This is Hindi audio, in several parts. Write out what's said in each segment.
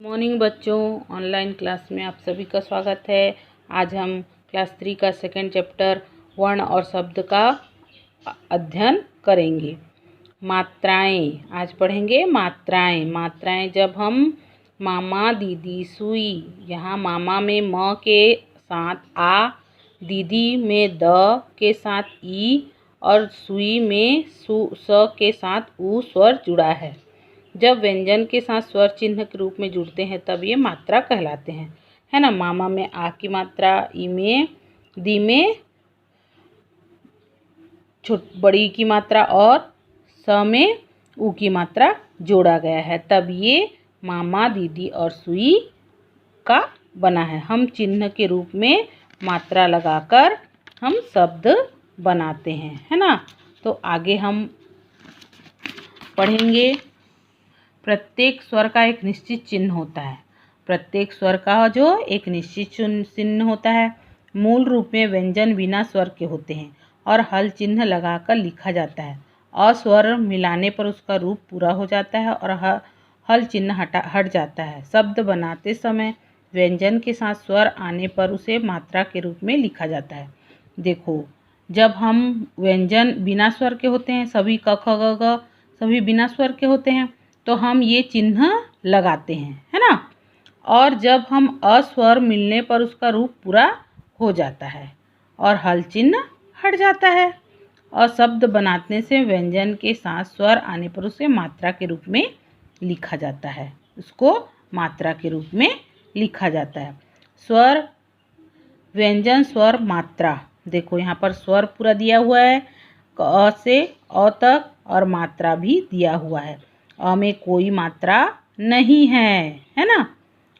मॉर्निंग बच्चों, ऑनलाइन क्लास में आप सभी का स्वागत है। आज हम क्लास 3 का सेकंड चैप्टर वर्ण और शब्द का अध्ययन करेंगे। मात्राएं आज पढ़ेंगे। मात्राएं जब हम मामा दीदी सुई, यहाँ मामा में म के साथ आ, दीदी में द के साथ ई और सुई में स के साथ उ स्वर जुड़ा है। जब व्यंजन के साथ स्वर चिन्ह के रूप में जुड़ते हैं तब ये मात्रा कहलाते हैं, है ना। मामा में आ की मात्रा, ई में दी में बड़ी की मात्रा और स में उ की मात्रा जोड़ा गया है, तब ये मामा दीदी और सुई का बना है। हम चिन्ह के रूप में मात्रा लगाकर हम शब्द बनाते हैं, है ना। तो आगे हम पढ़ेंगे। प्रत्येक स्वर का एक निश्चित चिन्ह होता है। प्रत्येक स्वर का जो एक निश्चित चिन्ह होता है। मूल रूप में व्यंजन बिना स्वर के होते हैं और हल चिन्ह लगाकर लिखा जाता है। अस्वर मिलाने पर उसका रूप पूरा हो जाता है और हल चिन्ह हट जाता है। शब्द बनाते समय व्यंजन के साथ स्वर आने पर उसे मात्रा के रूप में लिखा जाता है। देखो, जब हम व्यंजन बिना स्वर के होते हैं, सभी क ख ग घ सभी बिना स्वर के होते हैं, तो हम ये चिन्ह लगाते हैं, है ना। और जब हम अस्वर मिलने पर उसका रूप पूरा हो जाता है और हल चिन्ह हट जाता है। और शब्द बनाने से व्यंजन के साथ स्वर आने पर उसे मात्रा के रूप में लिखा जाता है। उसको मात्रा के रूप में लिखा जाता है। स्वर, व्यंजन, स्वर, मात्रा। देखो यहाँ पर स्वर पूरा दिया हुआ है, क से अ तक, और मात्रा भी दिया हुआ है। अ में कोई मात्रा नहीं है ना।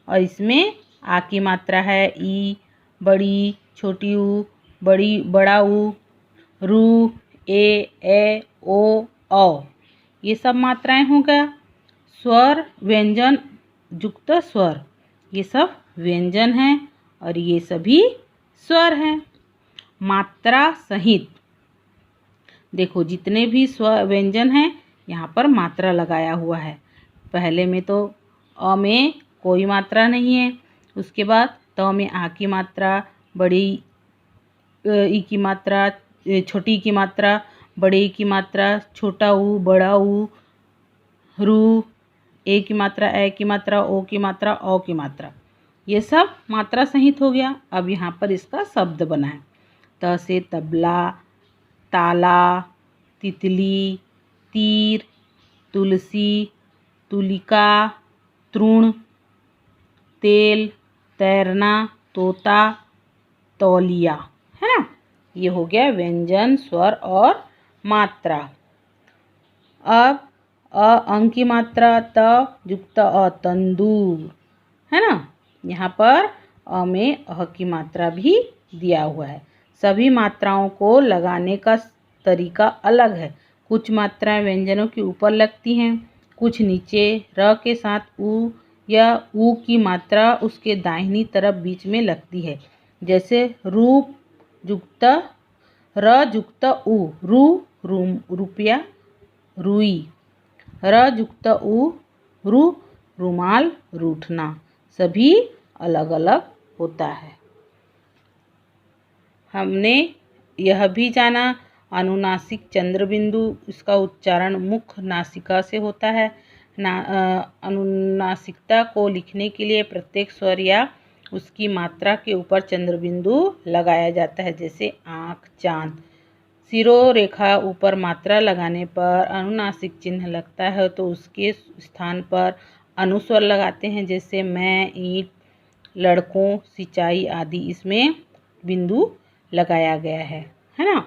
और इसमें आ की मात्रा है, ई, बड़ी, छोटी ऊ, बड़ा ऊ, रू, ए, ओ, औ, ये सब मात्राएं हो गया। स्वर, व्यंजन, युक्त स्वर, ये सब व्यंजन हैं और ये सभी स्वर हैं। मात्रा सहित, देखो जितने भी स्वर व्यंजन हैं यहाँ पर मात्रा लगाया हुआ है। पहले में तो अ में कोई मात्रा नहीं है, उसके बाद त में आ की मात्रा, बड़ी ई की मात्रा, छोटी की मात्रा, बड़े की मात्रा, छोटा ऊ, बड़ा ऊ, रू, ए की मात्रा, ए की मात्रा, ओ की मात्रा, औ की मात्रा, ये सब मात्रा सहित हो गया। अब यहाँ पर इसका शब्द बना है। त से तबला, ताला, तितली, तीर, तुलसी, तुलिका, तृण, तेल, तैरना, तोता, तौलिया, है ना। ये हो गया व्यंजन, स्वर और मात्रा। अब अंक की मात्रा, त युक्त अ, तंदूर, है ना। यहाँ पर अ में अ की मात्रा भी दिया हुआ है। सभी मात्राओं को लगाने का तरीका अलग है। कुछ मात्राएं व्यंजनों के ऊपर लगती हैं, कुछ नीचे। र के साथ उ या ऊ की मात्रा उसके दाहिनी तरफ बीच में लगती है, जैसे रूप युक्त र युक्त उ, रू, रुपया, रुई। र युक्त उ, रू, रुमाल, रूठना। सभी अलग अलग होता है। हमने यह भी जाना, अनुनासिक चंद्र बिंदु, इसका उच्चारण मुख नासिका से होता है। अनुनासिकता को लिखने के लिए प्रत्येक स्वर या उसकी मात्रा के ऊपर चंद्र बिंदु लगाया जाता है, जैसे आँख, चांद। शिरोरेखा ऊपर मात्रा लगाने पर अनुनासिक चिन्ह लगता है, तो उसके स्थान पर अनुस्वर लगाते हैं, जैसे मैं, ईंट, लड़कों, सिंचाई आदि। इसमें बिंदु लगाया गया है ना।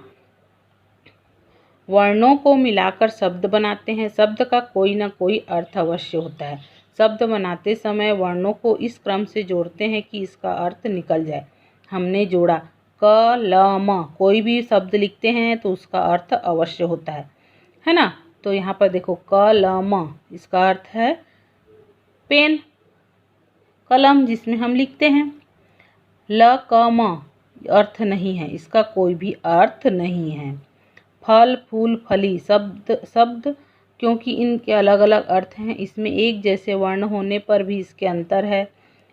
वर्णों को मिलाकर शब्द बनाते हैं। शब्द का कोई ना कोई अर्थ अवश्य होता है। शब्द बनाते समय वर्णों को इस क्रम से जोड़ते हैं कि इसका अर्थ निकल जाए। हमने जोड़ा क, ल, म, कोई भी शब्द लिखते हैं तो उसका अर्थ अवश्य होता है ना। तो यहाँ पर देखो क, ल, म, इसका अर्थ है पेन, कलम जिसमें हम लिखते हैं। ल, क, म अर्थ नहीं है, इसका कोई भी अर्थ नहीं है। फल, फूल, फली शब्द क्योंकि इनके अलग अलग अर्थ हैं। इसमें एक जैसे वर्ण होने पर भी इसके अंतर है।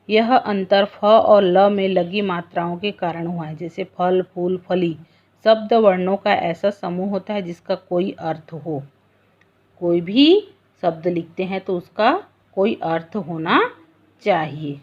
यह अंतर फ और ल में लगी मात्राओं के कारण हुआ है। जैसे फल, फूल, फली शब्द वर्णों का ऐसा समूह होता है जिसका कोई अर्थ हो। कोई भी शब्द लिखते हैं तो उसका कोई अर्थ होना चाहिए।